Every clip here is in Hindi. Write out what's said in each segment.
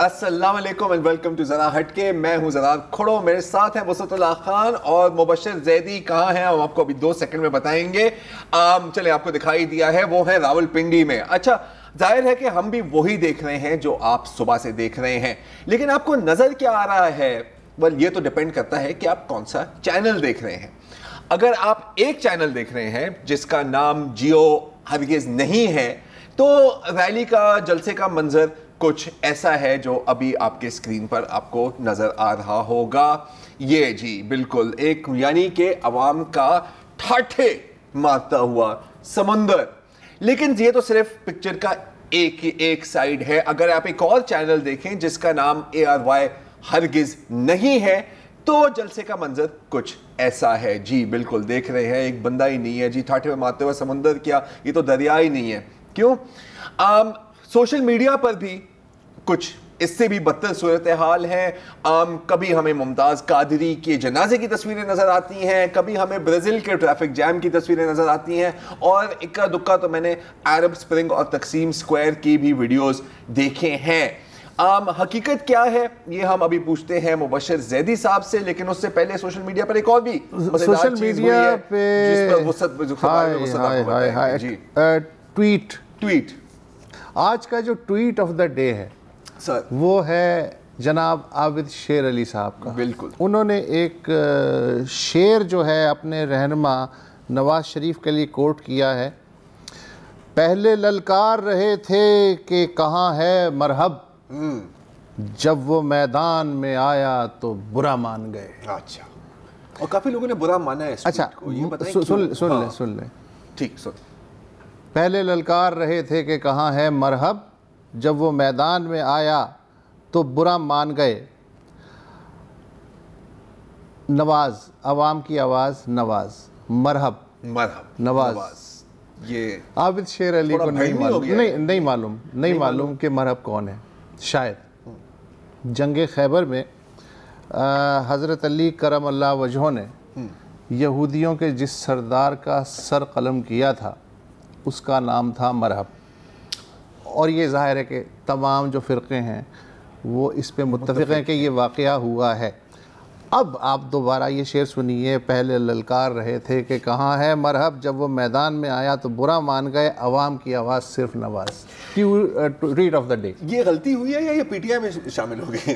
अस्सलाम वालेकुम एंड वेलकम टू ज़रा हटके। मैं हूं ज़रा खड़ो, मेरे साथ हैं वसतुल्लाह खान और मुबश्शिर ज़ैदी। कहाँ हैं हम आपको अभी 2 सेकंड में बताएंगे। चले, आपको दिखाई दिया है, वो है रावलपिंडी में। अच्छा, जाहिर है कि हम भी वही देख रहे हैं जो आप सुबह से देख रहे हैं, लेकिन आपको नज़र क्या आ रहा है? वेल, ये तो डिपेंड करता है कि आप कौन सा चैनल देख रहे हैं। अगर आप एक चैनल देख रहे हैं जिसका नाम जियो हरगिज़ नहीं है, तो रैली का, जलसे का मंजर कुछ ऐसा है जो अभी आपके स्क्रीन पर आपको नजर आ रहा होगा। ये जी बिल्कुल एक, यानी कि अवाम का ठाठे मारता हुआ समंदर। लेकिन ये तो सिर्फ पिक्चर का एक साइड है। अगर आप एक और चैनल देखें जिसका नाम ARY हरगिज नहीं है, तो जलसे का मंजर कुछ ऐसा है। जी बिल्कुल देख रहे हैं, एक बंदा ही नहीं है जी, ठाठे में मारते हुआ समंदर, क्या ये तो दरिया ही नहीं है। क्यों? सोशल मीडिया पर भी कुछ इससे भी बदतर सूरत हाल है। कभी हमें मुमताज़ कादरी के जनाजे की तस्वीरें नज़र आती हैं, कभी हमें ब्राज़ील के ट्रैफिक जैम की तस्वीरें नज़र आती हैं, और इक्का दुक्का तो मैंने अरब स्प्रिंग और तकसीम स्क्वायर की भी वीडियोस देखे हैं। हकीकत क्या है ये हम अभी पूछते हैं मुबश्शिर ज़ैदी साहब से, लेकिन उससे पहले सोशल मीडिया पर एक और भी सोशल मीडिया पे ट्वीट आज का जो ट्वीट ऑफ द डे है सर, वो है जनाब आबिद शेर अली साहब का। बिल्कुल, उन्होंने एक शेर जो है अपने रहनुमा नवाज शरीफ के लिए कोट किया है। पहले ललकार रहे थे कि कहाँ है मरहब, जब वो मैदान में आया तो बुरा मान गए। अच्छा, और काफी लोगों ने बुरा माना है। अच्छा, सुन ले ठीक, सुन। पहले ललकार रहे थे कि कहाँ है मरहब, जब वो मैदान में आया तो बुरा मान गए। नवाज, अवाम की आवाज़ नवाज, मरहब नवाज। ये आबिद शेर अली को नहीं मालूम कि मरहब कौन है। शायद जंग खैबर में हज़रत अली करम अल्लाह वजहो ने यहूदियों के जिस सरदार का सर कलम किया था उसका नाम था मरहब। और ये ज़ाहिर है कि तमाम जो फ़िरक़े हैं वो इस पे मुत्तफ़िक़ हैं कि ये वाक़या हुआ है। अब आप दोबारा ये शेर सुनिए, पहले ललकार रहे थे कि कहाँ है मरहब, जब वो मैदान में आया तो बुरा मान गए, अवाम की आवाज़ सिर्फ Nawaz. Tweet of the day. ये गलती हुई है या ये PTI में शामिल हो गए?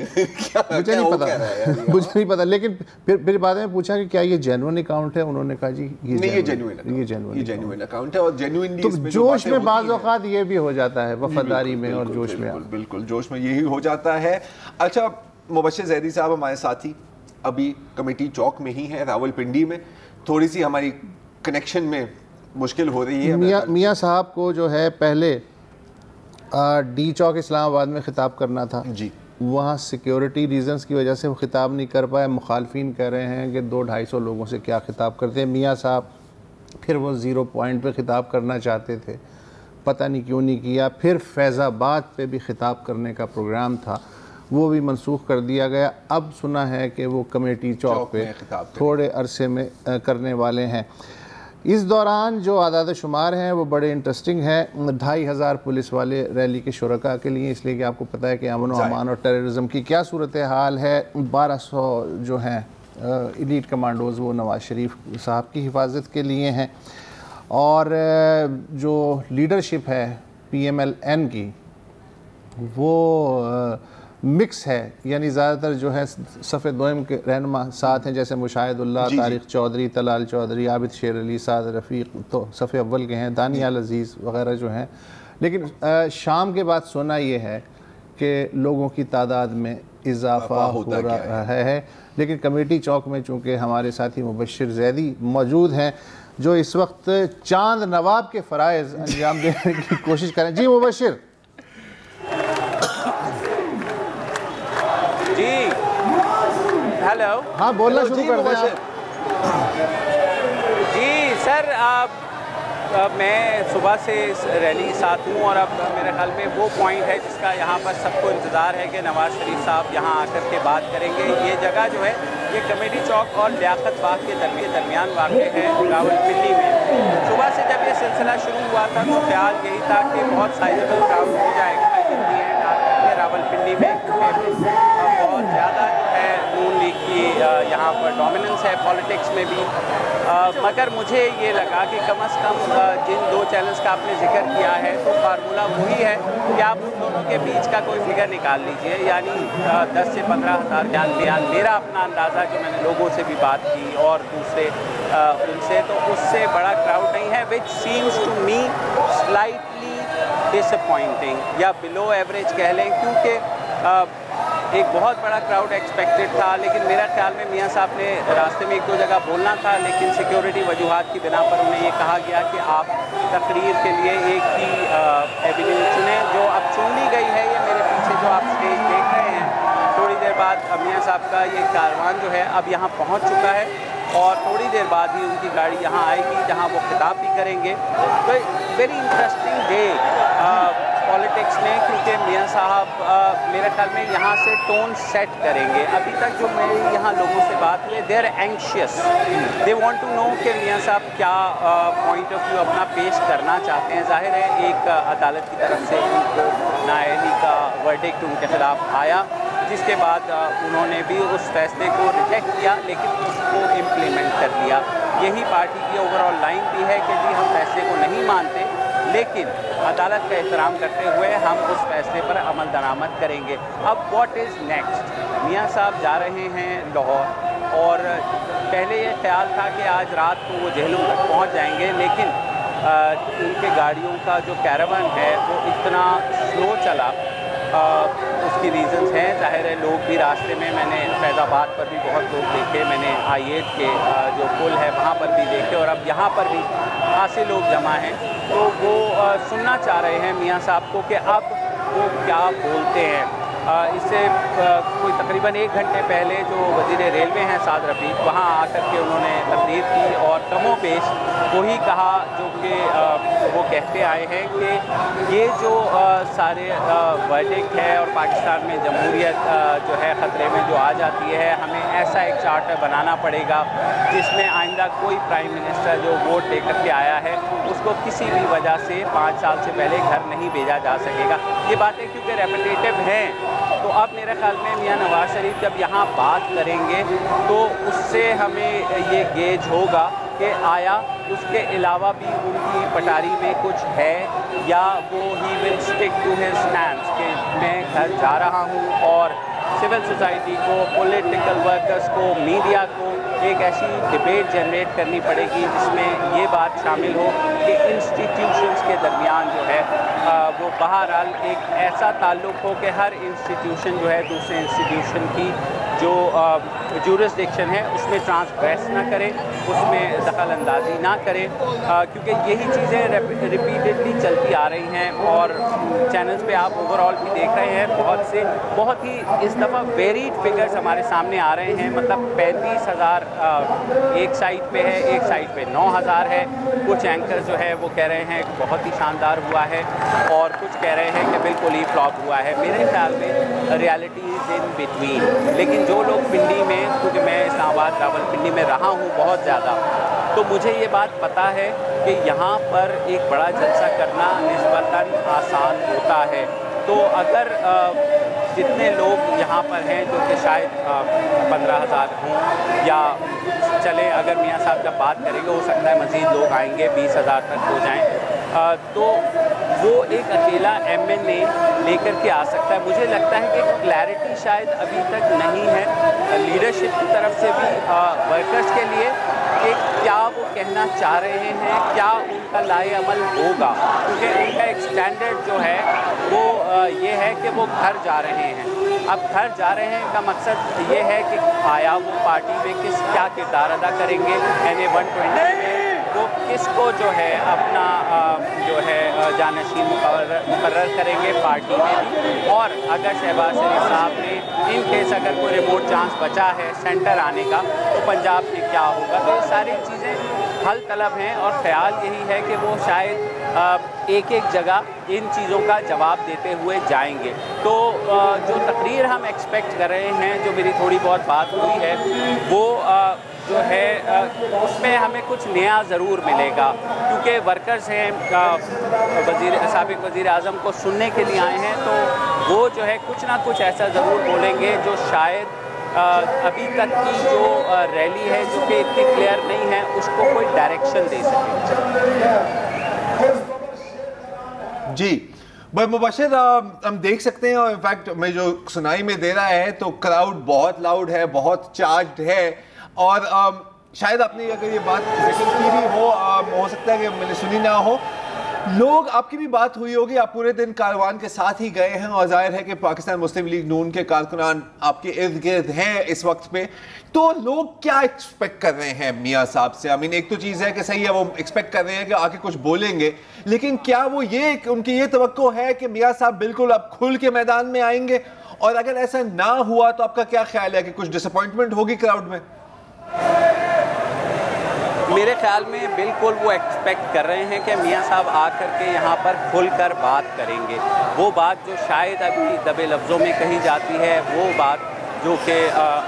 मुझे नहीं पता, लेकिन फिर बाद में पूछा कि क्या ये जेन्युइन अकाउंट है? उन्होंने कहा जी ये जेन्युइन अकाउंट है। और जेन्युइनली तो जोश में बाज़ औक़ात ये भी हो जाता है, वफादारी में और जोश में, बिल्कुल जोश में यही हो जाता है। अच्छा, मुबश्शिर ज़ैदी साहब हमारे साथी अभी कमेटी चौक में ही है, रावलपिंडी में। थोड़ी सी हमारी कनेक्शन में मुश्किल हो रही है। मियाँ साहब को जो है पहले डी चौक इस्लामाबाद में ख़िताब करना था जी, वहाँ सिक्योरिटी रीज़न्स की वजह से वो ख़िताब नहीं कर पाए। मुखालफिन कह रहे हैं कि 200-250 लोगों से क्या ख़िताब करते हैं। मियाँ साहब फिर वो 0 पॉइंट पे ख़िताब करना चाहते थे, पता नहीं क्यों नहीं किया। फिर फैज़ाबाद पे भी ख़िताब करने का प्रोग्राम था, वो भी मनसूख कर दिया गया। अब सुना है कि वो कमेटी चौक पे थोड़े अरसे में करने वाले हैं। इस दौरान जो आदाद शुमार हैं वो बड़े इंटरेस्टिंग हैं। 2500 पुलिस वाले रैली के शुरका के लिए, इसलिए कि आपको पता है कि अमन व अमान और टेररिज्म की क्या सूरत हाल है। 1200 जो हैं एलीट कमांडोज़ वो नवाज शरीफ साहब की हिफाजत के लिए हैं। और जो लीडरशिप है PMLN की वो मिक्स है, यानी ज़्यादातर जो है सफ़े दोयम के रहनुमा साथ हैं, जैसे मुशाहिदुल्लाह, तारिक चौधरी, तलाल चौधरी, आबिद शेर अली, साद रफ़ीक तो सफ़े अव्वल के हैं, दानियाल अज़ीज़ वग़ैरह जो हैं। लेकिन शाम के बाद सुना ये है कि लोगों की तादाद में इजाफ़ा हो रहा है। लेकिन कमेटी चौक में चूँकि हमारे साथी मुबश्शिर ज़ैदी मौजूद हैं जो इस वक्त चांद नवाब के फ़राइज़ अंजाम देने की कोशिश करें। जी मुबश्शिर। जी हेलो, हाँ बोलना शुरू कर दें। जी सर, मैं सुबह से इस रैली के साथ हूँ और अब मेरे ख्याल में वो पॉइंट है जिसका यहाँ पर सबको इंतज़ार है कि नवाज शरीफ साहब यहाँ आकर के बात करेंगे। ये जगह जो है ये कमेटी चौक और लियाकत बाग के दरमियान वाक़ है रावलपिंडी में। सुबह से जब ये सिलसिला शुरू हुआ था तो ख्याल यही था कि बहुत साइजेबल क्राउड हो जाएगा, रावलपिंडी में, क्योंकि बहुत ज़्यादा जो है नून लीग की यहाँ पर डोमिनेंस है पॉलिटिक्स में भी। मगर मुझे ये लगा कि कम से कम जिन दो चैनल्स का आपने जिक्र किया है तो फार्मूला वही है कि आप उन दोनों के बीच का कोई फिगर निकाल लीजिए, यानी 10 से 15 हज़ार बयान। मेरा अपना अंदाज़ा जो मैंने लोगों से भी बात की और दूसरे उनसे, तो उससे बड़ा क्राउड नहीं है, which seems to me slightly disappointing या बिलो एवरेज कह लें, क्योंकि एक बहुत बड़ा क्राउड एक्सपेक्टेड था। लेकिन मेरा ख्याल में मियाँ साहब ने रास्ते में एक दो जगह बोलना था, लेकिन सिक्योरिटी वजूहात की बिना पर उन्हें ये कहा गया कि आप तकरीर के लिए एक ही एवेन्यू चुनें, जो अब चुन ली गई है। ये मेरे पीछे जो आप स्टेज देख रहे हैं, थोड़ी देर बाद मियाँ साहब का ये कारवान जो है अब यहाँ पहुँच चुका है और थोड़ी देर बाद ही उनकी गाड़ी यहाँ आएगी जहाँ वो खिताब भी करेंगे। तो वेरी इंटरेस्टिंग डे पॉलिटिक्स में, क्योंकि मियाँ साहब मेरे ख्याल में यहाँ से टोन सेट करेंगे। अभी तक जो मेरी यहाँ लोगों से बात हुई, they are anxious, they want to know कि मियाँ साहब क्या पॉइंट ऑफ व्यू अपना पेश करना चाहते हैं। जाहिर है एक अदालत की तरफ से उनको नाअहली का वर्डिक्ट उनके खिलाफ आया, जिसके बाद उन्होंने भी उस फैसले को रिजेक्ट किया, लेकिन उसको इम्प्लीमेंट कर लिया। यही पार्टी की ओवरऑल लाइन भी है कि जी हम फैसले को नहीं मानते, लेकिन अदालत का एहतराम करते हुए हम उस फैसले पर अमल दरामद करेंगे। अब व्हाट इज़ नेक्स्ट? मियाँ साहब जा रहे हैं लाहौर, और पहले ये ख्याल था कि आज रात को वो जेहलम तक पहुँच जाएंगे, लेकिन उनके गाड़ियों का जो कैरावन है वो इतना स्लो चला। उसकी रीज़न्स हैं, जाहिर है लोग भी रास्ते में, मैंने फैज़ाबाद पर भी बहुत लोग देखे, मैंने I-8 के जो पुल है वहाँ पर भी देखे, और अब यहाँ पर भी खासे लोग जमा हैं। तो वो सुनना चाह रहे हैं मियाँ साहब को कि अब वो क्या बोलते हैं। इससे कोई तकरीबन 1 घंटे पहले जो वज़ीर रेलवे हैं साद रफ़ीक, वहाँ आकर के उन्होंने तकरीर की और कमोपेश वही कहा जो कि वो कहते आए हैं कि ये जो सारे वर्डिक्ट है और पाकिस्तान में जमहूरियत जो है ख़तरे में जो आ जाती है, हमें ऐसा एक चार्टर बनाना पड़ेगा जिसमें आइंदा कोई प्राइम मिनिस्टर जो वोट लेकर के आया है उसको किसी भी वजह से 5 साल से पहले घर नहीं भेजा जा सकेगा। ये बातें क्योंकि रेपिटेटिव हैं, तो अब मेरे ख्याल में मियाँ नवाज शरीफ जब यहाँ बात करेंगे तो उससे हमें ये गेज होगा कि आया उसके अलावा भी उनकी पटारी में कुछ है, या वो ही will stick to his stands कि मैं घर जा रहा हूँ। और सिविल सोसाइटी को, पॉलिटिकल वर्कर्स को, मीडिया को एक ऐसी डिबेट जनरेट करनी पड़ेगी जिसमें ये बात शामिल हो कि इंस्टीट्यूशंस के दरमियान जो है वो बहरहाल एक ऐसा ताल्लुक़ हो कि हर इंस्टीट्यूशन जो है दूसरे इंस्टीट्यूशन की जो जुरिस्डिक्शन है उसमें ट्रांसग्रेस ना करे, उसमें दखल अंदाजी ना करे, क्योंकि यही चीज़ें रिपीटेडली चलती आ रही हैं। और चैनल्स पे आप ओवरऑल भी देख रहे हैं बहुत ही इस दफ़ा वेरीड फिगर्स हमारे सामने आ रहे हैं। मतलब 35,000 एक साइड पे है, एक साइड पे 9,000 है। कुछ एंकर जो है वो कह रहे हैं बहुत ही शानदार हुआ है, और कुछ कह रहे हैं कि बिल्कुल ही फ्लॉप हुआ है। मेरे ख्याल में रियलिटी इज़ इन बिटवीन। लेकिन जो लोग पिंडी में, क्योंकि मैं इस्लामाबाद रावलपिंडी में रहा हूँ बहुत ज़्यादा, तो मुझे ये बात पता है कि यहाँ पर एक बड़ा जलसा करना निस्बतन आसान होता है। तो अगर जितने लोग यहाँ पर हैं, जो कि शायद 15,000 हों, या चले अगर मियाँ साहब जब बात करेंगे हो सकता है मज़ीद लोग आएंगे, 20,000 तक हो जाएं, तो वो एक अकेला MNA लेकर के आ सकता है। मुझे लगता है कि क्लैरिटी शायद अभी तक नहीं है लीडरशिप की तरफ से भी वर्कर्स के लिए कि क्या वो कहना चाह रहे हैं, क्या उनका लाए अमल होगा, क्योंकि उनका एक स्टैंडर्ड जो है वो ये है कि वो घर जा रहे हैं। अब घर जा रहे हैं का मकसद ये है कि आया वो पार्टी में क्या किरदार अदा करेंगे, NA 120 में वो किसको जो है अपना जो है जानशीन मुकर्रर करेंगे पार्टी में भी। और अगर शहबाज शरीफ साहब ने इन केस अगर कोई रिमोट चांस बचा है सेंटर आने का, तो पंजाब में क्या होगा। तो ये सारी चीज़ें हल तलब हैं, और ख्याल यही है कि वो शायद एक एक जगह इन चीज़ों का जवाब देते हुए जाएंगे। तो जो तकरीर हम एक्सपेक्ट कर रहे हैं, जो मेरी थोड़ी बहुत बात हुई है, वो जो है उसमें हमें कुछ नया ज़रूर मिलेगा, क्योंकि वर्कर्स हैं, साबिक़ वज़ीर आज़म को सुनने के लिए आए हैं, तो वो जो है कुछ ना कुछ ऐसा ज़रूर बोलेंगे जो शायद अभी तक की जो रैली है जो कि इतनी क्लियर नहीं है उसको कोई डायरेक्शन दे सके। जी मुबशिर, हम देख सकते हैं और इनफैक्ट मैं जो सुनाई में दे रहा है तो क्राउड बहुत लाउड है, बहुत चार्ज है और शायद आपने अगर ये बात की भी हो सकता है कि मैंने सुनी ना हो, लोग आपकी भी बात हुई होगी, आप पूरे दिन कारवान के साथ ही गए हैं और जाहिर है कि पाकिस्तान मुस्लिम लीग नून के कारकुनान आपके इर्द गिर्द हैं इस वक्त पे, तो लोग क्या एक्सपेक्ट कर रहे हैं मियाँ साहब से? आई मीन एक तो चीज़ है कि सही है वो एक्सपेक्ट कर रहे हैं कि आके कुछ बोलेंगे, लेकिन क्या वो ये उनकी ये तवक्को है कि मियाँ साहब बिल्कुल अब खुल के मैदान में आएंगे? और अगर ऐसा ना हुआ तो आपका क्या ख्याल है कि कुछ डिसअपॉइंटमेंट होगी क्राउड में? मेरे ख्याल में बिल्कुल वो एक्सपेक्ट कर रहे हैं कि मियाँ साहब आकर के यहाँ पर खुलकर बात करेंगे। वो बात जो शायद अभी दबे लफ्ज़ों में कही जाती है, वो बात जो कि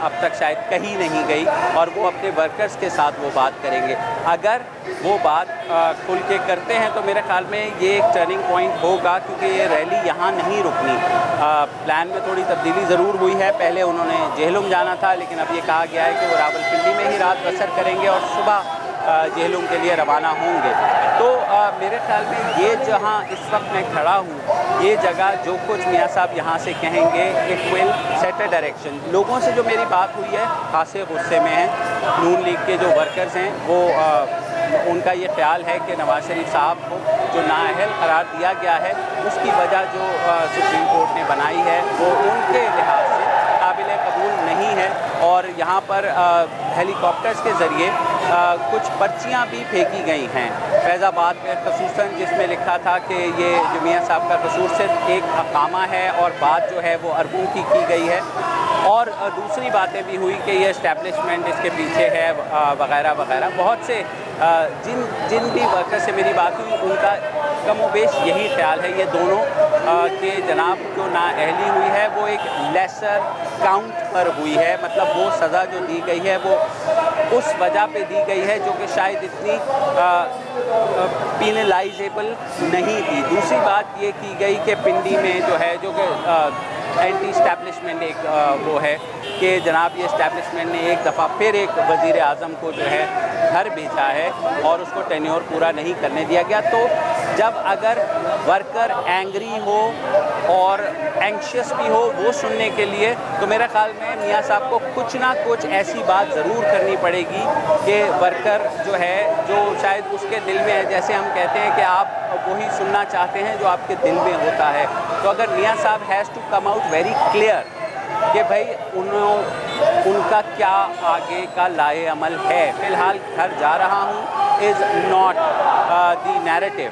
अब तक शायद कही नहीं गई, और वो अपने वर्कर्स के साथ वो बात करेंगे। अगर वो बात खुल के करते हैं तो मेरे ख्याल में ये एक टर्निंग पॉइंट होगा, क्योंकि ये रैली यहाँ नहीं रुकनी। प्लान में थोड़ी तब्दीली ज़रूर हुई है, पहले उन्होंने जेहलुम जाना था, लेकिन अब ये कहा गया है कि वो रावलपिंडी में ही रात बसर करेंगे और सुबह जेहलुम के लिए रवाना होंगे। तो मेरे ख्याल में ये जहाँ इस वक्त मैं खड़ा हूँ, ये जगह जो कुछ मियाँ साहब यहाँ से कहेंगे it will set a direction. लोगों से जो मेरी बात हुई है खासे गुस्से में हैं, नून लीग के जो वर्कर्स हैं वो उनका ये ख्याल है कि नवाज शरीफ साहब को जो नाअहल करार दिया गया है उसकी वजह जो सुप्रीम कोर्ट ने बनाई है वो उनके लिहाज से काबिल कबूल नहीं है, और यहाँ पर हेलीकॉप्टर्स के ज़रिए कुछ पर्चियाँ भी फेंकी गई हैं फैज़ाबाद में ख़ुसूसन, जिसमें लिखा था कि ये जो मियाँ साहब का कसूर सिर्फ एक अकामा है और बात जो है वो अरबों की गई है। और दूसरी बातें भी हुई कि ये इस्टेब्लिशमेंट इसके पीछे है वगैरह वगैरह। बहुत से जिन भी वर्कर से मेरी बात हुई उनका कमोबेश यही ख्याल है, ये दोनों के जनाब जो नाअहली हुई है वो एक लेसर काउंट पर हुई है, मतलब वो सज़ा जो दी गई है वो उस वजह पे दी गई है जो कि शायद इतनी पीनलाइजेबल नहीं थी। दूसरी बात ये की गई कि पिंडी में जो है जो कि एंटी इस्टेब्लिशमेंट एक वो है कि जनाब ये इस्टेब्लिशमेंट ने एक दफ़ा फिर एक वज़ीर आज़म को जो है घर भेजा है और उसको टेन्योर पूरा नहीं करने दिया गया। तो जब अगर वर्कर एंग्री हो और एंक्शियस भी हो वो सुनने के लिए, तो मेरे ख्याल में मियाँ साहब को कुछ ना कुछ ऐसी बात ज़रूर करनी पड़ेगी कि वर्कर जो है जो शायद उसके दिल में है, जैसे हम कहते हैं कि आप वही सुनना चाहते हैं जो आपके दिल में होता है। तो अगर मियाँ साहब has to come out very clear कि भाई उनका क्या आगे का लाए अमल है। फ़िलहाल घर जा रहा हूँ इज़ नॉट दी नैरेटिव,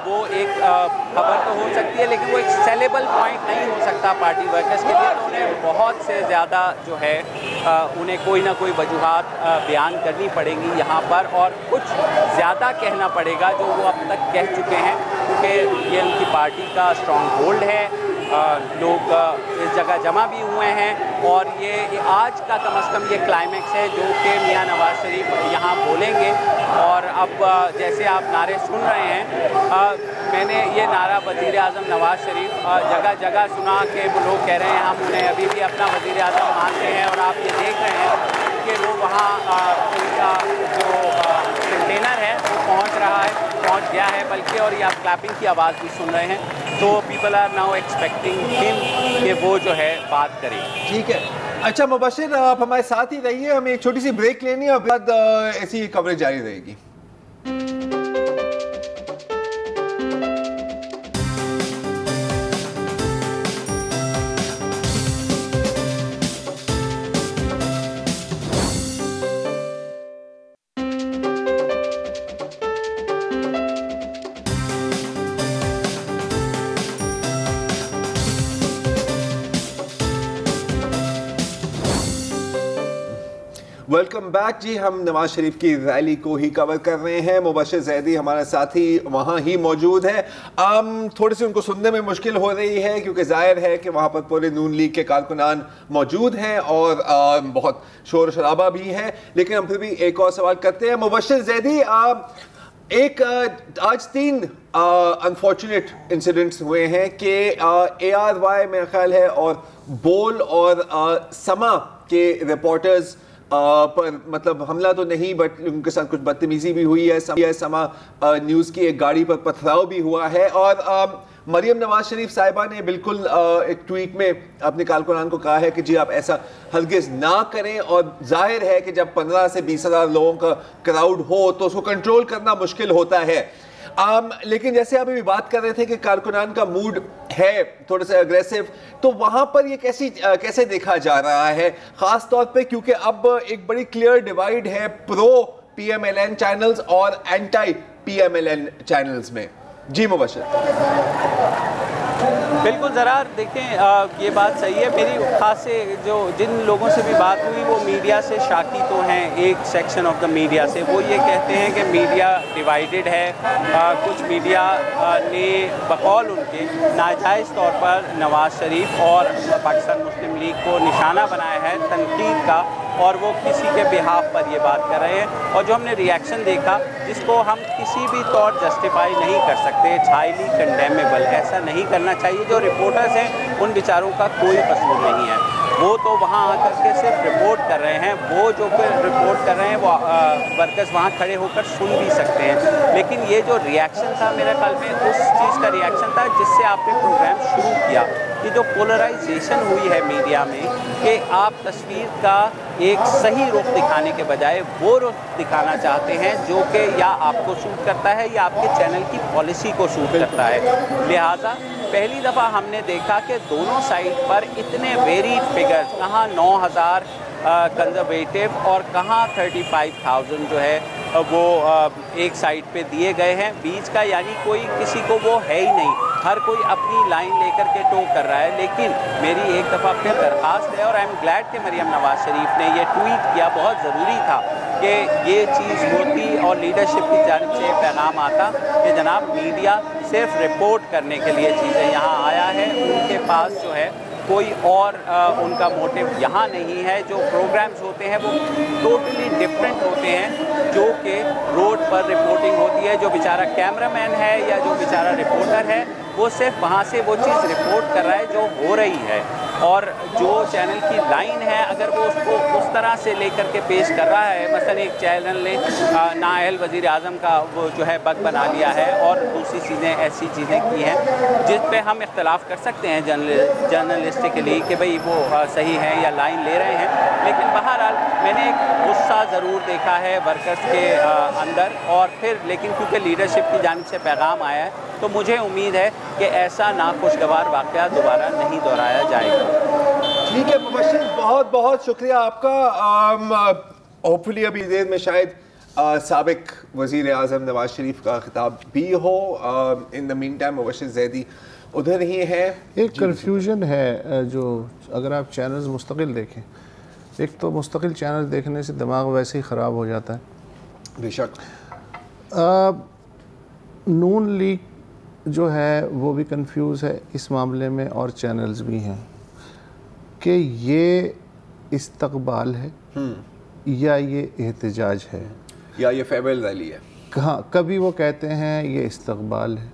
वो एक खबर तो हो सकती है लेकिन वो एक सेलेबल पॉइंट नहीं हो सकता पार्टी वर्कर्स के लिए। तो उन्हें बहुत से ज़्यादा जो है उन्हें कोई ना कोई वजूहात बयान करनी पड़ेंगी यहाँ पर, और कुछ ज़्यादा कहना पड़ेगा जो वो अब तक कह चुके हैं, क्योंकि ये उनकी पार्टी का स्ट्रॉन्ग होल्ड है। लोग इस जगह जमा भी हुए हैं और ये आज का कम से कम ये क्लाइमेक्स है जो कि मियाँ नवाज शरीफ यहाँ बोलेंगे। और अब जैसे आप नारे सुन रहे हैं, मैंने ये नारा वज़ीर आज़म नवाज शरीफ जगह जगह सुना कि वो लोग कह रहे हैं हम उन्हें अभी भी अपना वज़ीर आज़म मानते हैं, और आप ये देख रहे हैं कि वो वहाँ उनका जो कंटेनर है वो पहुँच गया है बल्कि, और ये आप क्लैपिंग की आवाज़ भी सुन रहे हैं। तो people are now expecting him कि वो जो है बात करें। ठीक है, अच्छा मुबशिर आप हमारे साथ ही रहिए, हमें एक छोटी सी ब्रेक लेनी है और बाद ऐसी कवरेज जारी रहेगी। वेलकम बैक जी, हम नवाज शरीफ की रैली को ही कवर कर रहे हैं। मुबशिर जैदी हमारा साथी वहाँ ही मौजूद है। थोड़ी सी उनको सुनने में मुश्किल हो रही है क्योंकि जाहिर है कि वहाँ पर पूरे नून लीग के कारकुनान मौजूद हैं और बहुत शोर शराबा भी है, लेकिन हम फिर भी एक और सवाल करते हैं। मुबशिर जैदी, एक आज 3 अनफॉर्चुनेट इंसिडेंट्स हुए हैं कि ARY मेरा ख्याल है और बोल और समा के रिपोर्टर्स पर मतलब हमला तो नहीं बट उनके साथ कुछ बदतमीजी भी हुई है। समा न्यूज़ की एक गाड़ी पर पथराव भी हुआ है और मरियम नवाज शरीफ साहिबा ने बिल्कुल एक ट्वीट में अपने कारकुनान को कहा है कि जी आप ऐसा हरगिज़ ना करें, और जाहिर है कि जब 15 से 20 हज़ार लोगों का क्राउड हो तो उसको कंट्रोल करना मुश्किल होता है। लेकिन जैसे आप अभी बात कर रहे थे कि कारकुनान का मूड है थोड़ा सा अग्रेसिव, तो वहां पर ये कैसे देखा जा रहा है, खास तौर पे क्योंकि अब एक बड़ी क्लियर डिवाइड है प्रो PMLN चैनल्स और एंटी PMLN चैनल्स में। जी मुबशर। बिल्कुल ज़रा देखें, ये बात सही है। मेरी खास से जो जिन लोगों से भी बात हुई वो मीडिया से शाकी तो हैं, एक सेक्शन ऑफ द मीडिया से। वो ये कहते हैं कि मीडिया डिवाइडेड है। कुछ मीडिया ने बकौल उनके नाजायज़ तौर पर नवाज़ शरीफ और पाकिस्तान मुस्लिम लीग को निशाना बनाया है तनकीद का, और वो किसी के बिहाफ पर ये बात कर रहे हैं। और जो हमने रिएक्शन देखा जिसको हम किसी भी तौर जस्टिफाई नहीं कर सकते, इट्स हाईली कंडेमेबल, ऐसा नहीं करना चाहिए। जो रिपोर्टर्स हैं उन बेचारों का कोई कसूर नहीं है, वो तो वहाँ आकर के सिर्फ रिपोर्ट कर रहे हैं। वो जो फिर रिपोर्ट कर रहे हैं वो वर्कर्स वहाँ खड़े होकर सुन भी सकते हैं। लेकिन ये जो रिएक्शन था मेरे ख्याल में उस चीज़ का रिएक्शन था जिससे आपने प्रोग्राम शुरू किया। ये जो पोलराइजेशन हुई है मीडिया में कि आप तस्वीर का एक सही रुख दिखाने के बजाय वो रुख दिखाना चाहते हैं जो कि या आपको सूट करता है या आपके चैनल की पॉलिसी को सूट करता है। लिहाजा पहली दफ़ा हमने देखा कि दोनों साइड पर इतने वेरीड फिगर्स, कहाँ 9,000 कंजर्वेटिव और कहाँ 35,000 जो है वो एक साइड पे दिए गए हैं बीच का, यानी कोई किसी को वो है ही नहीं, हर कोई अपनी लाइन लेकर के टो कर रहा है। लेकिन मेरी एक दफ़ा फिर दरख्वास्त है और आई एम ग्लैड कि मरियम नवाज शरीफ ने ये ट्वीट किया, बहुत ज़रूरी था कि ये चीज़ होती और लीडरशिप की जानिब से पैगाम आता कि जनाब मीडिया सिर्फ रिपोर्ट करने के लिए चीज़ें यहाँ आया है, उनके पास जो है कोई और उनका मोटिव यहाँ नहीं है। जो प्रोग्राम्स होते हैं वो टोटली डिफरेंट होते हैं, जो कि रोड पर रिपोर्टिंग होती है। जो बेचारा कैमरामैन है या जो बेचारा रिपोर्टर है वो सिर्फ वहाँ से वो चीज़ रिपोर्ट कर रहा है जो हो रही है, और जो चैनल की लाइन है अगर वो उसको उस तरह से लेकर के पेश कर रहा है, मसलन एक चैनल ने नाअहल वज़ीर आज़म का वो जो है बग बना लिया है और दूसरी चीज़ें ऐसी चीज़ें की हैं जिस पे हम इख्तलाफ कर सकते हैं जर्नलिस्टिकली कि भाई वो सही है या लाइन ले रहे हैं। लेकिन बहरहाल मैंने एक गुस्सा ज़रूर देखा है वर्कर्स के अंदर, और फिर लेकिन क्योंकि लीडरशिप की जानिब से पैगाम आया है तो मुझे उम्मीद है कि ऐसा नाखुशगवार वाक़या दोबारा नहीं दोहराया जाएगा। ठीक है मुबश्शिर, बहुत बहुत शुक्रिया आपका। होपफुली अभी देर में शायद साबिक वज़ीर आज़म नवाज शरीफ का खिताब भी हो। In the meantime Mubashir Zaidi उधर ही है। एक कन्फ्यूजन है, जो अगर आप चैनल्स मुस्तकिल देखें, एक तो मुस्तकिल चैनल देखने से दिमाग वैसे ही ख़राब हो जाता है। बेशक नून लीग जो है वो भी कंफ्यूज है इस मामले में, और चैनल्स भी हैं कि ये इस्तकबाल है या ये एहतजाज है या ये फेयरवेल रैली है। हाँ, कभी वो कहते हैं ये इस्तकबाल है,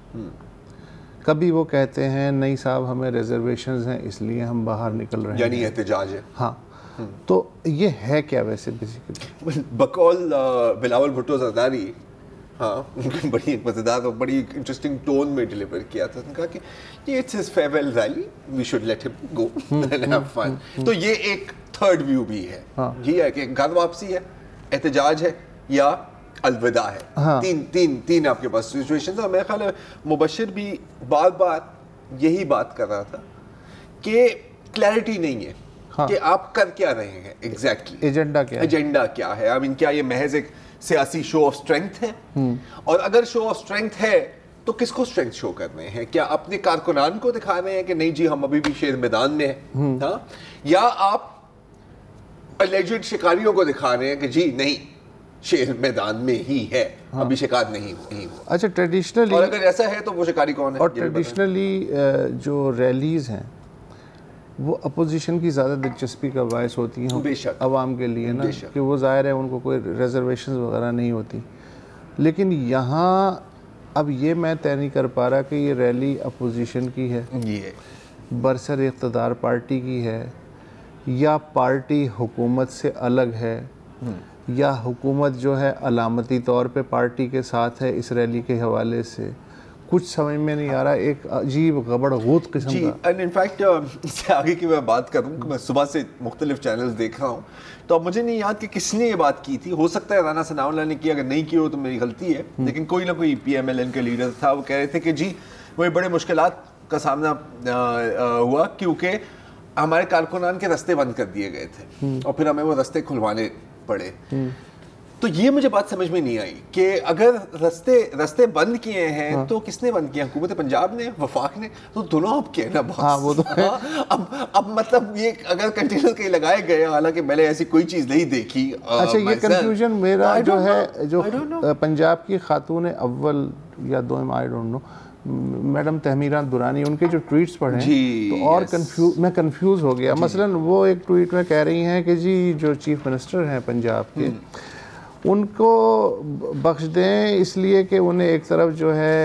कभी वो कहते हैं नहीं साहब हमें रिजर्वेशंस हैं इसलिए हम बाहर निकल रहे हैं, यानी एहतजाज है। हाँ, तो ये है क्या वैसे बेसिकली? बकौल बिलावल भुट्टो ज़रदारी, हाँ, बड़ी मज़ेदार और बड़ी इंटरेस्टिंग टोन में डिलीवर किया था। उन्होंने कहा कि ये it's his farewell rally, we should let him go and have fun. तो ये एक थर्ड व्यू भी है, ये है कि घर वापसी है, एहतजाज है या अलविदा है। हाँ। तीन आपके पास सिचुएशन है। मेरा ख्याल है मुबश्शिर भी बार बार यही बात कर रहा था कि क्लैरिटी नहीं है। हाँ। कि आप कर क्या रहे हैं एग्जैक्टली, एजेंडा क्या है। आई मीन क्या ये महज एक सियासी शो ऑफ स्ट्रेंथ है? और अगर शो ऑफ स्ट्रेंथ है तो किसको स्ट्रेंथ शो कर रहे हैं? क्या अपने कारकुनान को दिखा रहे हैं कि नहीं जी हम अभी भी शेर मैदान में हैं, हाँ? या आप अलेजिड शिकारियों को दिखा रहे हैं कि जी नहीं शेर मैदान में ही है, हाँ। अभी शिकार नहीं हुआ। अच्छा, ट्रेडिशनली, और अगर ऐसा है तो वो शिकारी कौन है? और ट्रेडिशनली जो रैलीज हैं वो अपोजिशन की ज़्यादा दिलचस्पी का बायस होती हैं आवाम के लिए ना, कि वो ज़ाहिर है उनको कोई रिजर्वेशन वगैरह नहीं होती। लेकिन यहाँ अब ये मैं तय नहीं कर पा रहा कि ये रैली अपोजिशन की है, ये बरसर इक़्तिदार पार्टी की है, या पार्टी हुकूमत से अलग है, या हुकूमत जो है अलामती तौर पे पार्टी के साथ है इस रैली के हवाले से। कुछ समझ में नहीं आ रहा, एक अजीब गड़बड़ किस्म जी। का। एंड इनफैक्ट इससे आगे की मैं बात करूँ, मैं सुबह से मुख्तलिफ चैनल्स देख रहा हूँ, तो अब मुझे नहीं याद कि किसने ये बात की थी। हो सकता है राना सनाउल्लाह ने की, अगर नहीं की हो तो मेरी गलती है, लेकिन कोई ना कोई PMLN के लीडर था, वो कह रहे थे कि जी वो बड़े मुश्किलात का सामना हुआ क्योंकि हमारे कारकुनान के रास्ते बंद कर दिए गए थे और फिर हमें वो रास्ते खुलवाने पड़े। तो ये मुझे बात समझ में नहीं आई कि अगर रास्ते बंद किए हैं तो किसने बंद किया, हुकूमत पंजाब ने, वफाक ने, तो दोनों आपके हैं ना बॉस। हाँ, वो तो है। अब मतलब ये अगर कंटेनर कहीं लगाए गए, हालांकि मैंने ऐसी कोई चीज नहीं देखी। अच्छा, ये कंफ्यूजन मेरा जो है, जो पंजाब की खातून अव्वल या दोम, I don't know, madam Tahmeera Durrani, उनके जो ट्वीट्स पढ़े तो और मैं कंफ्यूज हो गया। मसलन वो एक ट्वीट में कह रही हैं कि जी जो चीफ मिनिस्टर हैं पंजाब के, उनको बख्श दें इसलिए कि उन्हें एक तरफ जो है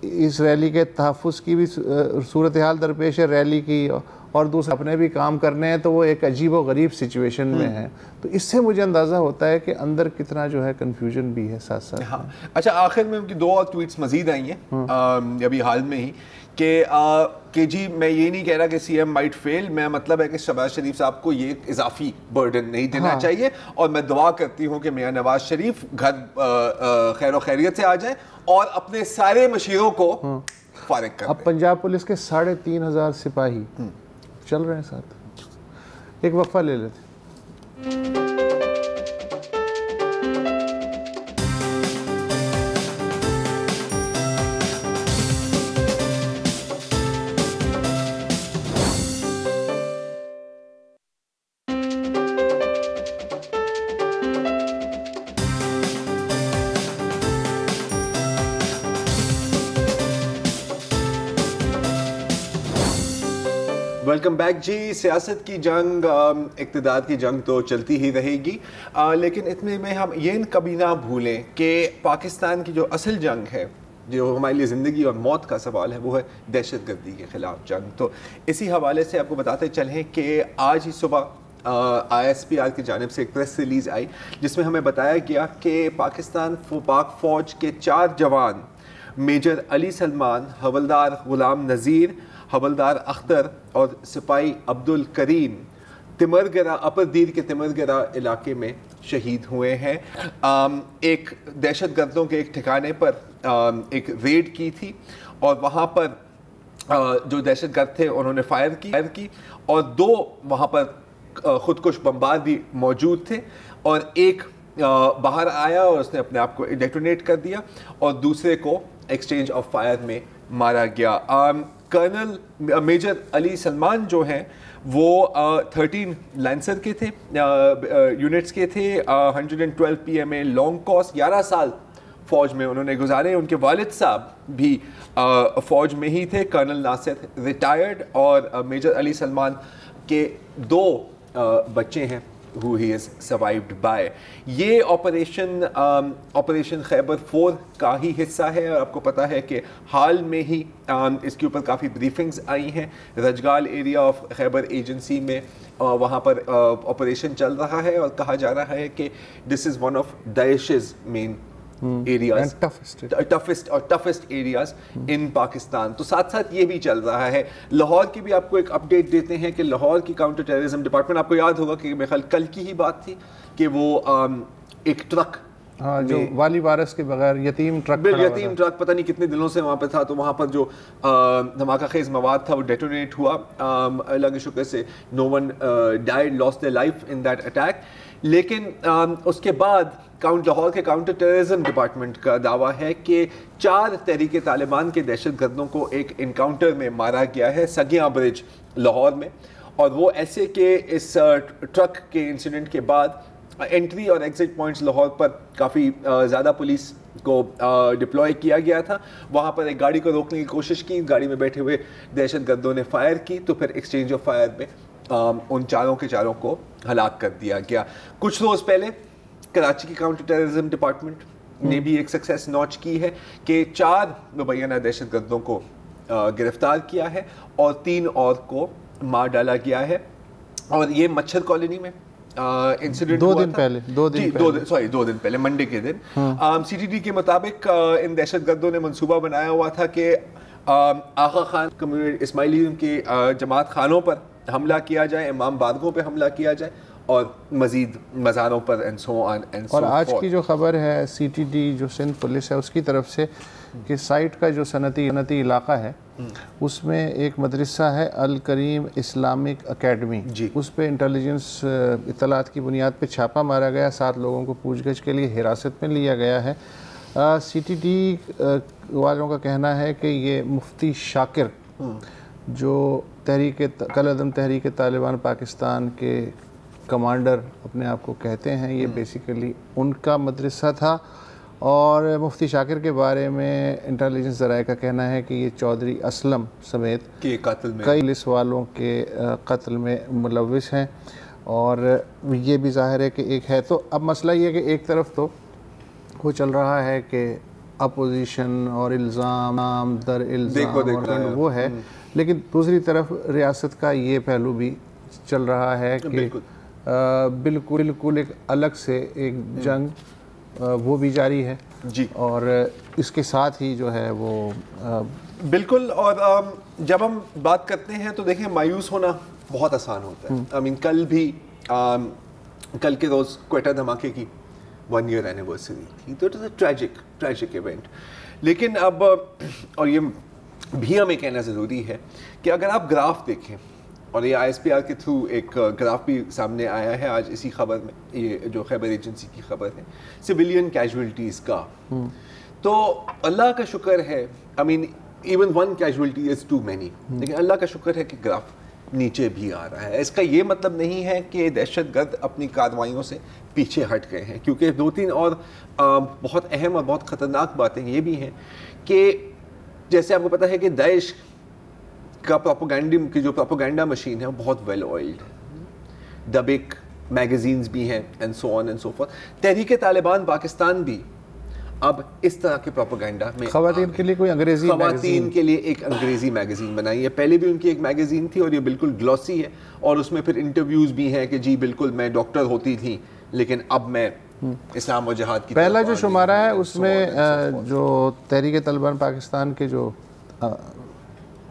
इस रैली के तहफ़्फ़ुज़ की भी सूरत हाल दरपेश है रैली की, और दूसरे अपने भी काम करने हैं, तो वो एक अजीब व गरीब सिचुएशन में है। तो इससे मुझे अंदाज़ा होता है कि अंदर कितना जो है कन्फ्यूजन भी है साथ साथ। हाँ। अच्छा, आखिर में उनकी 2 और ट्वीट्स मजीद आई हैं अभी हाल में ही कि जी मैं ये नहीं कह रहा कि CM माइट फेल, मैं मतलब है कि शहबाज शरीफ साहब को ये इजाफी बर्डन नहीं देना चाहिए, और मैं दुआ करती हूँ कि मियां नवाज शरीफ घर खैर खैरियत से आ जाए और अपने सारे मशीरों को फारिग कर। अब पंजाब पुलिस के 3,500 सिपाही चल रहे हैं साथ। एक वक्फा ले लेते। वेलकम बैक जी। सियासत की जंग, इक़्तिदार की जंग तो चलती ही रहेगी, लेकिन इतने में हम ये कभी ना भूलें कि पाकिस्तान की जो असल जंग है, जो हमारे लिए ज़िंदगी और मौत का सवाल है, वो है दहशतगर्दी के ख़िलाफ़ जंग। तो इसी हवाले से आपको बताते चलें कि आज ही सुबह ISPR की जानिब से एक प्रेस रिलीज़ आई जिसमें हमें बताया गया कि पाक फ़ौज के 4 जवान, मेजर अली सलमान, हवलदार ग़ुलाम नज़ीर, हवलदार अख्तर और सिपाही अब्दुल करीम तिमरगरा, अपर दीर के तिमरगरा इलाके में शहीद हुए हैं। एक दहशतगर्दों के एक ठिकाने पर एक रेड की थी और वहाँ पर जो दहशतगर्द थे उन्होंने फायर की और 2 वहाँ पर खुदकुश बमबार भी मौजूद थे, और एक बाहर आया और उसने अपने आप को डेटोनेट कर दिया और दूसरे को एक्सचेंज ऑफ फायर में मारा गया। कर्नल मेजर अली सलमान जो हैं वो 13 लैंसर के थे, यूनिट्स के थे, 112 PMA लॉन्ग कोर्स, 11 साल फ़ौज में उन्होंने गुजारे। उनके वालिद साहब भी फ़ौज में ही थे, कर्नल नासिर रिटायर्ड, और मेजर अली सलमान के 2 बच्चे हैं who he is survived by। ये ऑपरेशन खैबर 4 का ही हिस्सा है, और आपको पता है कि हाल में ही इसके ऊपर काफ़ी ब्रीफिंग्स आई हैं। रजगाल एरिया ऑफ खैबर एजेंसी में वहाँ पर ऑपरेशन चल रहा है और कहा जा रहा है कि this is one of Daesh's main areas, toughest areas in Pakistan. तो साथ साथ ये भी चल रहा है। लाहौर की भी आपको एक अपडेट देते हैं कि लाहौर की काउंटर टेररिज्म डिपार्टमेंट, आपको याद होगा कि मेरे ख्याल कल की ही बात थी कि वो एक ट्रक, जो वाली वारस के बगैर यतीम ट्रक पता नहीं कितने दिनों से वहाँ पे था, तो वहाँ पर जो धमाका खेज मवाद था वो डेटोनेट हुआ। अल्लाह के शुक्र से no one died, lost their life in that attack. लेकिन उसके बाद लाहौर के काउंटर टेररिज्म डिपार्टमेंट का दावा है कि 4 तहरीक तालिबान के दहशतगर्दों को एक इनकाउंटर में मारा गया है सगिया ब्रिज लाहौर में, और वो ऐसे कि इस ट्रक के इंसिडेंट के बाद एंट्री और एग्जिट पॉइंट्स लाहौर पर काफ़ी ज़्यादा पुलिस को डिप्लॉय किया गया था। वहाँ पर एक गाड़ी को रोकने की कोशिश की, गाड़ी में बैठे हुए दहशतगर्दों ने फायर की, तो फिर एक्सचेंज ऑफ फायर में उन चारों के चारों को हलाक कर दिया गया। कुछ रोज़ पहले कराची की काउंटर टेररिज्म डिपार्टमेंट ने भी एक सक्सेस नॉच की है कि 4 मुबैना दहशतगर्दों को गिरफ्तार किया है और 3 और को मार डाला गया है। और ये मच्छर कॉलोनी में इंसिडेंट 2 दिन पहले 2 दिन पहले मंडे के दिन CTD के मुताबिक इन दहशतगर्दों ने मंसूबा बनाया हुआ था कि आगा खान कम्युनिटी इस्माइली के जमात खानों पर हमला किया जाए, इमाम बारगों पे हमला किया जाए और मजीद मज़ारों पर एंड सो ऑन एंड सो। और आज की जो खबर है CTD जो सिंध पुलिस है उसकी तरफ से कि साइट का जो सनती इलाका है उसमें एक मदरसा है अल करीम इस्लामिक अकेडमी, उस पर इंटेलिजेंस इत्तलात की बुनियाद पे छापा मारा गया। 7 लोगों को पूछगछ के लिए हिरासत में लिया गया है। CTD वालों का कहना है कि ये मुफ्ती शाकिर जो कलअदम तहरीक तालिबान पाकिस्तान के कमांडर अपने आप को कहते हैं, ये बेसिकली उनका मदरसा था। और मुफ्ती शाकिर के बारे में इंटेलिजेंस ज़राए का कहना है कि ये चौधरी असलम समेत के कत्ल में कई पुलिस वालों के कत्ल में मुलविस हैं। और ये भी जाहिर है कि एक है, तो अब मसला ये है कि एक तरफ तो वो चल रहा है कि अपोजिशन और इल्ज़ाम दर इल्ज़ाम वो है, लेकिन दूसरी तरफ रियासत का ये पहलू भी चल रहा है कि बिल्कुल एक अलग से एक जंग वो भी जारी है जी। और इसके साथ ही जो है वो बिल्कुल। और जब हम बात करते हैं तो देखें मायूस होना बहुत आसान होता है। आई मीन कल भी कल के रोज़ क्वेटा धमाके की 1 ईयर एनिवर्सरी थी, तो it is a tragic event. लेकिन अब और ये भी हमें कहना ज़रूरी है कि अगर आप ग्राफ देखें, और ये ISPR के थ्रू एक ग्राफ भी सामने आया है आज इसी खबर में, ये जो खैबर एजेंसी की खबर है सिविलियन कैजुअल्टीज़ का, तो अल्लाह का शुक्र है, I mean even 1 casualty is too many, लेकिन अल्लाह का शुक्र है कि ग्राफ नीचे भी आ रहा है। इसका ये मतलब नहीं है कि दहशतगर्द अपनी कार्रवाइयों से पीछे हट गए हैं, क्योंकि 2-3 और बहुत अहम और बहुत ख़तरनाक बातें ये भी हैं कि जैसे आपको पता है कि दाइश का प्रोपेगेंडा मशीन है वो बहुत वेल ऑयल्ड है। दबिक मैगजीन्स भी हैं and so on and so forth. Tehreek Taliban Pakistan भी अब इस तरह के प्रोपेगेंडा में ख़वातीन के लिए कोई अंग्रेजी ख़वातीन के लिए एक अंग्रेज़ी मैगज़ीन बनाई है। पहले भी उनकी एक मैगज़ीन थी और ये बिल्कुल ग्लॉसी है, और उसमें फिर इंटरव्यूज़ भी हैं कि जी बिल्कुल मैं डॉक्टर होती थी लेकिन अब मैं इस्लाम और जिहाद की पहला जो शुमारा है उसमें जो तहरीक तालिबान पाकिस्तान के जो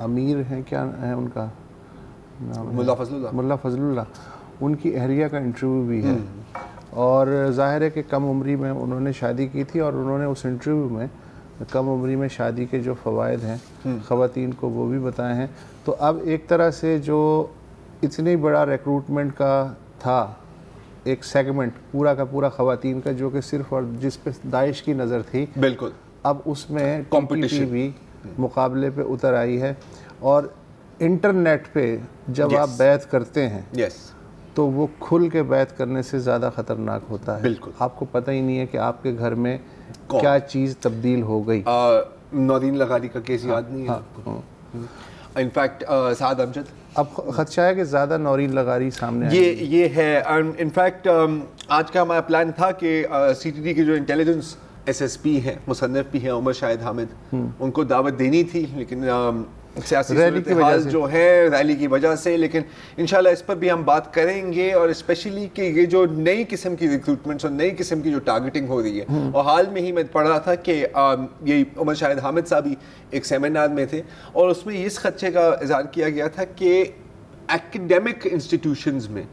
अमीर हैं, क्या है उनका नाम, मुल्ला फजलुल्लाह, उनकी अहलिया का इंटरव्यू भी है। और ज़ाहिर है कि कम उम्री में उन्होंने शादी की थी और उन्होंने उस इंटरव्यू में कम उम्री में शादी के जो फ़वाइद हैं ख़वातीन को वो भी बताए हैं। तो अब एक तरह से जो इतनी बड़ा रिक्रूटमेंट का था एक सेगमेंट पूरा का पूरा ख़वातीन का, जो कि सिर्फ और जिस पे दाइश की नज़र थी, बिल्कुल अब उसमें कॉम्पिटिशन भी मुकाबले पे उतर आई है। और इंटरनेट पे जब आप बैत करते हैं तो वो खुल के बैत करने से ज़्यादा ख़तरनाक होता है। बिल्कुल, आपको पता ही नहीं है कि आपके घर में क्या चीज़ तब्दील हो गई। नौरीन लगारी का केस याद नहीं है आपको? इनफैक्ट साद अमजद, अब खदशा है कि ज़्यादा नौरीन लगारी सामने ये है। इनफैक्ट आज का हमारा प्लान था कि CTD के जो इंटेलिजेंस SSP हैं, मुसन्निफ भी हैं उमर शाहिद हामिद, उनको दावत देनी थी, लेकिन सियासी सूरत-ए-हाल जो है रैली की वजह से, लेकिन इंशाल्लाह इस पर भी हम बात करेंगे। और स्पेशली कि ये जो नई किस्म की रिक्रूटमेंट्स और नई किस्म की जो टारगेटिंग हो रही है, और हाल में ही मैं पढ़ रहा था कि ये उमर शाहिद हामिद साहब भी एक सेमिनार में थे और उसमें इस खदशे का इज़हार किया गया था कि एकेडमिक इंस्टीट्यूशंस में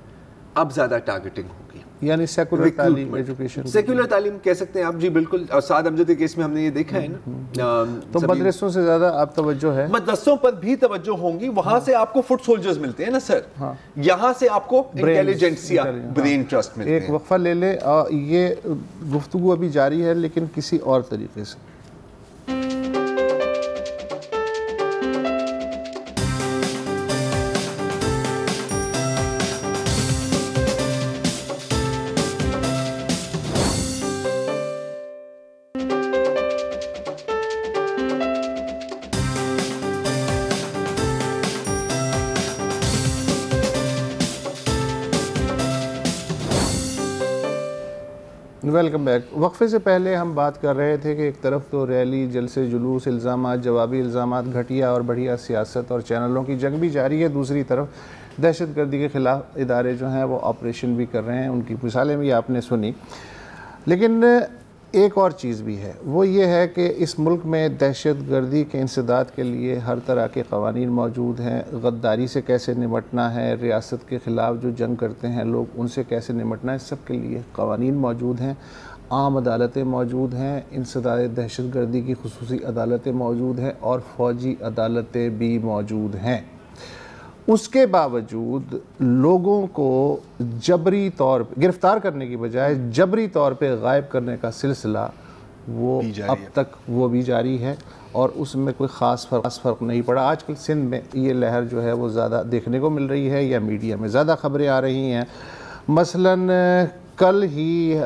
अब ज़्यादा टारगेटिंग होगी, यानी सेकुलर तालीम, एजुकेशन, सेकुलर तालीम कह सकते हैं आप जी, बिल्कुल। और साद अमजद के केस में हमने ये देखा है ना। तो मदरसों से ज़्यादा आप तवज्जो है, मदरसों पर भी तवज्जो होंगी। वहाँ से आपको फुट सोल्जर्स मिलते हैं ना सर, यहाँ से आपको इंटेलिजेंसिया, ब्रेन ट्रस्ट मिलते हैं। एक वक्फा ले ले, ये गुफ्तगू अभी जारी है लेकिन किसी और तरीके से। Welcome back. वक्फे से पहले हम बात कर रहे थे कि एक तरफ तो रैली, जलसे जुलूस, इल्ज़ामात, जवाबी इल्ज़ामात, घटिया और बढ़िया सियासत और चैनलों की जंग भी जारी है, दूसरी तरफ दहशतगर्दी के ख़िलाफ़ इदारे जो हैं वो ऑपरेशन भी कर रहे हैं, उनकी मिसालें भी आपने सुनी। लेकिन एक और चीज़ भी है, वो ये है कि इस मुल्क में दहशतगर्दी के इंसदाद के लिए हर तरह के क़वानीन मौजूद हैं। गद्दारी से कैसे निमटना है, रियासत के ख़िलाफ़ जो जंग करते हैं लोग, उनसे कैसे निमटना है, सब के लिए क़वानीन मौजूद हैं। आम अदालतें मौजूद हैं, इंसदाद दहशतगर्दी की खुसूसी अदालतें मौजूद हैं और फ़ौजी अदालतें भी मौजूद हैं। उसके बावजूद लोगों को जबरी तौर पर गिरफ़्तार करने की बजाय जबरी तौर पे गायब करने का सिलसिला वो अब तक वो भी जारी है और उसमें कोई ख़ास फ़र्क नहीं पड़ा। आजकल सिंध में ये लहर जो है वो ज़्यादा देखने को मिल रही है या मीडिया में ज़्यादा ख़बरें आ रही हैं। मसलन कल ही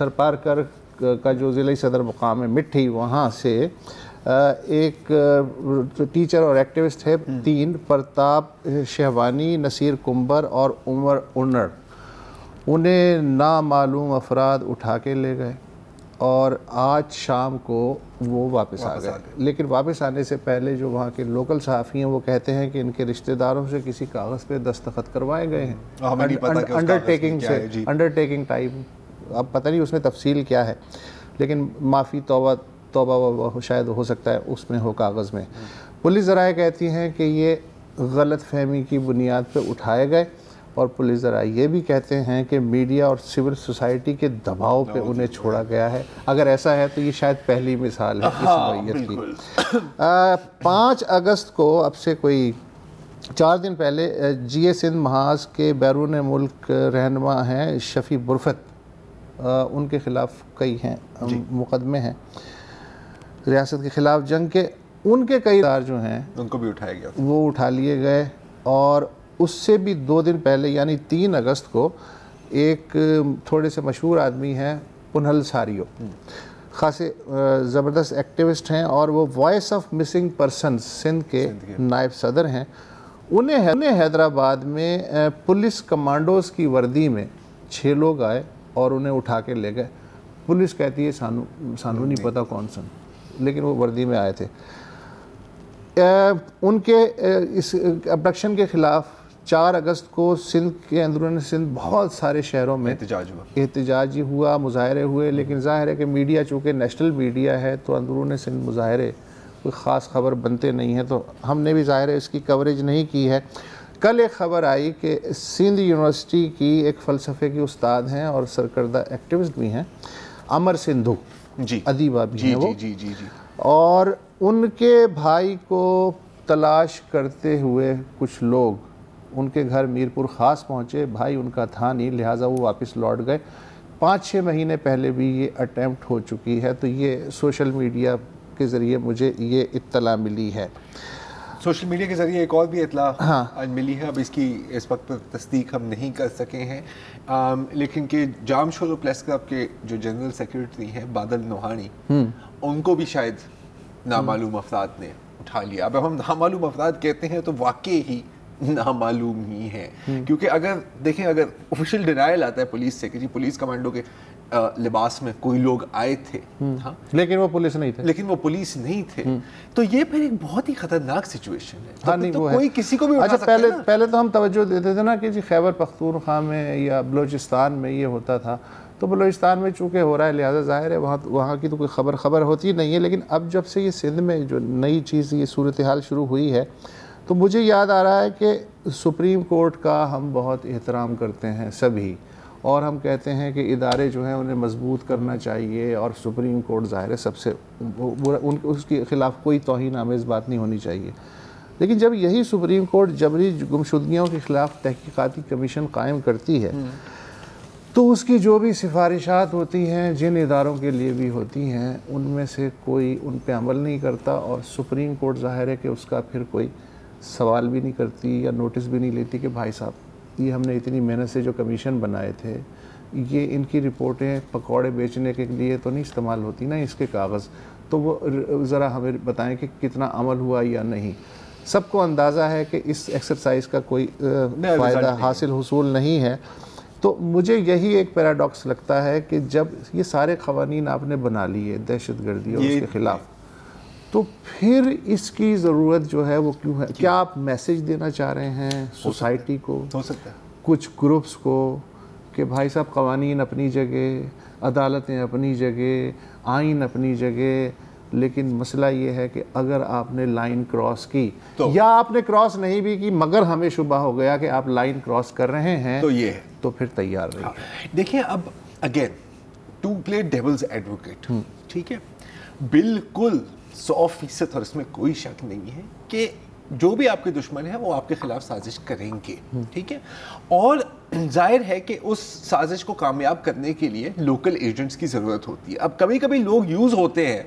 थरपारकर का जो ज़िला सदर मुकाम है मिट्ठी, वहाँ से एक टीचर और एक्टिविस्ट है, 3 प्रताप शहवानी, नसीर कुंबर और उमर उन्नड़, उन्हें नामालूम अफराद उठा के ले गए और आज शाम को वो वापस आ गए। लेकिन वापस आने से पहले जो वहाँ के लोकल सहाफ़ी हैं वो कहते हैं कि इनके रिश्तेदारों से किसी कागज़ पे दस्तखत करवाए गए हैं, अंडरटेकिंग टाइप। अब पता नहीं उसमें तफसील क्या है, लेकिन माफ़ी तौबा शायद हो सकता है उसमें हो कागज़ में। पुलिस ज़राए कहती हैं कि ये गलत फहमी की बुनियाद पर उठाए गए और पुलिस ज़राए ये भी कहते हैं कि मीडिया और सिविल सोसाइटी के दबाव पे उन्हें छोड़ा गया है। अगर ऐसा है तो ये शायद पहली मिसाल है इस नौइयत की। 5 अगस्त को, अब से कोई 4 दिन पहले, GA सिंध महाज के बैरून मुल्क रहनुमा हैं शफ़ी बुरफत, उनके ख़िलाफ़ कई हैं मुकदमे हैं रियासत के ख़िलाफ़ जंग के। उनके कई इदार जो हैं उनको भी उठाया गया, वो उठा लिए गए। और उससे भी 2 दिन पहले यानी 3 अगस्त को एक थोड़े से मशहूर आदमी हैं पुनहल सारियो, ख़ासे ज़बरदस्त एक्टिविस्ट हैं और वो voice of missing persons Sindh के नायब सदर हैं। उन्हें हैदराबाद में पुलिस कमांडोज़ की वर्दी में 6 लोग आए और उन्हें उठा के ले गए। पुलिस कहती है सानू नहीं पता कौन सन, लेकिन वो वर्दी में आए थे। उनके इस अबडक्शन के ख़िलाफ़ 4 अगस्त को सिंध के अंदरूनी सिंध बहुत सारे शहरों में एहतजाज हुआ, मुजाहरे हुए। लेकिन ज़ाहिर है कि मीडिया चूँकि नेशनल मीडिया है तो अंदरूनी सिंध मुजाहरे कोई ख़ास ख़बर बनते नहीं हैं, तो हमने भी ज़ाहिर है इसकी कवरेज नहीं की है। कल एक ख़बर आई कि सिंध यूनिवर्सिटी की एक फ़लसफ़े की उस्ताद हैं और सरकर्दा एक्टिविस्ट भी हैं, अमर सिंधु जी, अदीबा भी हैं वो, जी। और उनके भाई को तलाश करते हुए कुछ लोग उनके घर मीरपुर ख़ास पहुँचे। भाई उनका था नहीं, लिहाजा वो वापस लौट गए। 5-6 महीने पहले भी ये अटैम्प्ट हो चुकी है, तो ये सोशल मीडिया के ज़रिए मुझे ये इत्तला मिली है। सोशल मीडिया के ज़रिए एक और भी इत्तला आज मिली है। अब इसकी इस वक्त तस्दीक हम नहीं कर सके हैं, लेकिन कि जाम शोरो प्रेस क्लब के जो जनरल सेक्रेटरी हैं बादल नोहानी, उनको भी शायद नामालूम अफराद ने उठा लिया। अब हम नामालूम अफराद कहते हैं तो वाकई ही नामालूम ही है, क्योंकि अगर देखें, अगर ऑफिशियल डिनायल आता है पुलिस से कि जी पुलिस कमांडो के लिबास में कोई लोग आए थे, हाँ, लेकिन वो पुलिस नहीं थे, तो ये फिर एक बहुत ही खतरनाक सिचुएशन है। हाँ, नहीं, तो वो कोई है। किसी को भी उठा सकता है ना। पहले तो हम तवज्जो देते थे ना कि जी खैबर पख्तूनख्वा में या बलूचिस्तान में ये होता था, तो बलूचिस्तान में चूँकि हो रहा है लिहाजा ज़ाहिर है वहाँ की तो कोई खबर होती नहीं है। लेकिन अब जब से ये सिंध में जो नई चीज़, ये सूरत हाल शुरू हुई है, तो मुझे याद आ रहा है कि सुप्रीम कोर्ट का हम बहुत एहतराम करते हैं सभी, और हम कहते हैं कि इदारे जो हैं उन्हें मजबूत करना चाहिए और सुप्रीम कोर्ट ज़ाहिर है सबसे उसके ख़िलाफ़ कोई तौहीन आमेज़ बात नहीं होनी चाहिए। लेकिन जब यही सुप्रीम कोर्ट जबरी गुमशुदगियों के ख़िलाफ़ तहकीकाती कमीशन कायम करती है, तो उसकी जो भी सिफारिशात होती हैं जिन इदारों के लिए भी होती हैं, उनमें से कोई उन पर अमल नहीं करता और सुप्रीम कोर्ट ज़ाहिर है कि उसका फिर कोई सवाल भी नहीं करती या नोटिस भी नहीं लेती कि भाई साहब ये हमने इतनी मेहनत से जो कमीशन बनाए थे, ये इनकी रिपोर्टें पकौड़े बेचने के लिए तो नहीं इस्तेमाल होती ना, इसके कागज़, तो वो ज़रा हमें बताएं कि कितना अमल हुआ या नहीं। सबको अंदाज़ा है कि इस एक्सरसाइज का कोई फ़ायदा हासिल हुसूल नहीं है। तो मुझे यही एक पैराडॉक्स लगता है कि जब ये सारे क़वानीन आपने बना लिए दहशतगर्दी और उसके ख़िलाफ़, तो फिर इसकी ज़रूरत जो है वो क्यों है? क्या आप मैसेज देना चाह रहे हैं सोसाइटी को, हो सकता है कुछ ग्रुप्स को, कि भाई साहब क़वानीन अपनी जगह, अदालतें अपनी जगह, आइन अपनी जगह, लेकिन मसला ये है कि अगर आपने लाइन क्रॉस की तो, या आपने क्रॉस नहीं भी की मगर हमें शुबा हो गया कि आप लाइन क्रॉस कर रहे हैं, तो ये है, तो फिर तैयार रहिए। हाँ। देखिए अब again to play devil's advocate, ठीक है, बिल्कुल 100% और इसमें कोई शक नहीं है कि जो भी आपके दुश्मन है वो आपके खिलाफ साजिश करेंगे, ठीक है, और जाहिर है कि उस साजिश को कामयाब करने के लिए लोकल एजेंट्स की ज़रूरत होती है। अब कभी कभी लोग यूज़ होते हैं,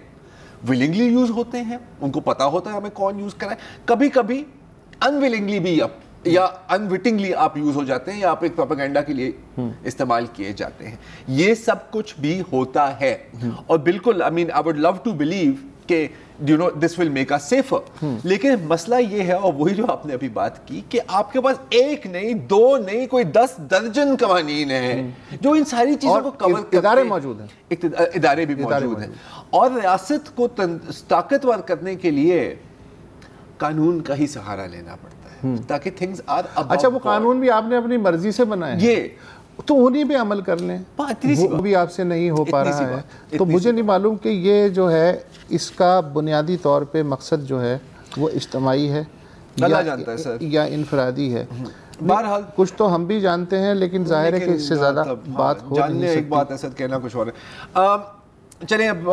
विलिंगली यूज़ होते हैं, उनको पता होता है हमें कौन यूज़ कराए, कभी कभी अनविलिंगली भी आप या अनविटिंगली आप यूज़ हो जाते हैं या आप एक प्रोपेगेंडा के लिए इस्तेमाल किए जाते हैं। ये सब कुछ भी होता है और बिल्कुल I mean I would love to believe कि you know this will make us safer, लेकिन मसला ये है, और वही जो आपने अभी बात की, कि आपके पास एक नहीं, दो नहीं, कोई 10 दर्जन कवानीन हैं जो इन सारी चीजों को कवर करते हैं। इदारे मौजूद हैं, इदारे भी मौजूद हैं, और रियासत को ताकतवर करने के लिए कानून का ही सहारा लेना पड़ता है ताकि थिंग्स आर। अच्छा, वो कानून भी आपने अपनी मर्जी से बनाए, ये तो उन्हीं पे अमल कर लें, वो भी आपसे नहीं हो पा रहा है। तो मुझे नहीं मालूम कि ये जो है इसका बुनियादी तौर पे मकसद जो है वो इज्तिमाई है या इनफरादी है। बहरहाल कुछ तो हम भी जानते हैं, लेकिन जाहिर है कि इससे ज़्यादा बात हो नहीं सकती। एक बात ऐसा कहना कुछ और है। चलें अब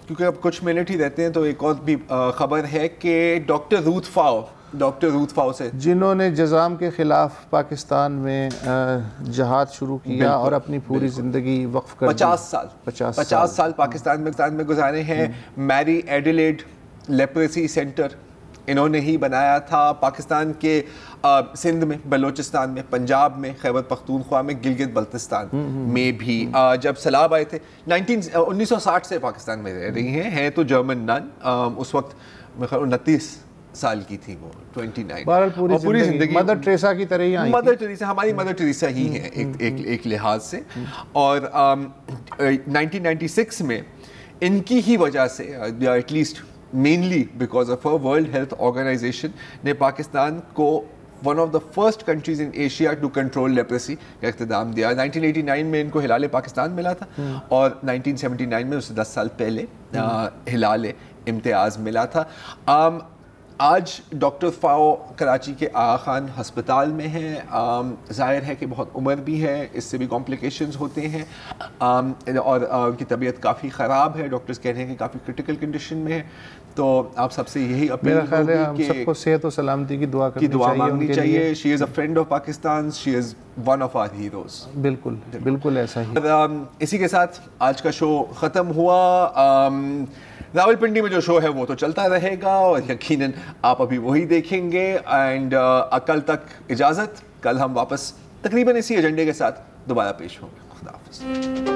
क्योंकि अब कुछ मिनट ही रहते हैं तो एक और भी खबर है कि डॉक्टर रूथ फाओ से, जिन्होंने जज़ाम के ख़िलाफ़ पाकिस्तान में जहाद शुरू किया और अपनी पूरी ज़िंदगी वक्फ कर 50 साल पाकिस्तान में गुजारे हैं। मैरी एडिलेड लेप्रेसी सेंटर इन्होंने ही बनाया था, पाकिस्तान के सिंध में, बलोचिस्तान में, पंजाब में, खैबर पख्तूनख्वा में, गिलगित बल्तिस्तान में भी। जब सैलाब आए थे 1960 से पाकिस्तान में रह रही हैं तो जर्मन नन, उस वक्त 29 साल की थी वो, 29। पूरी जिंदगी मदर टेरेसा की तरह ही आई। मदर टेरेसा हमारी मदर टेरेसा ही है एक लिहाज से। और 1996 में इनकी ही वजह से, या at least mainly because of World Health Organization ने पाकिस्तान को one of the first countries in Asia to control leprosy का इख्तिदाम दिया। 1989 में इनको हिलाल पाकिस्तान मिला था और 1979 में उससे 10 साल पहले हिलाल इम्तियाज़ मिला था। आज डॉक्टर फाओ कराची के आगा खान हस्पताल में हैं। ज़ाहिर है कि बहुत उम्र भी है, इससे भी कॉम्प्लिकेशंस होते हैं और उनकी तबीयत काफ़ी ख़राब है। डॉक्टर्स कह रहे हैं कि काफ़ी क्रिटिकल कंडीशन में है। तो आप सबसे यही अपील होगी कि सबको सेहत और सलामती की दुआ मांगनी चाहिए। She is a friend of Pakistan, she is one of our heroes. बिल्कुल ऐसा ही। इसी के साथ आज का शो ख़त्म हुआ। रावलपिंडी में जो शो है वो तो चलता रहेगा और यकीनन आप अभी वही देखेंगे। एंड कल तक इजाज़त, कल हम वापस तकरीबन इसी एजेंडे के साथ दोबारा पेश होंगे। खुदा हाफिज़।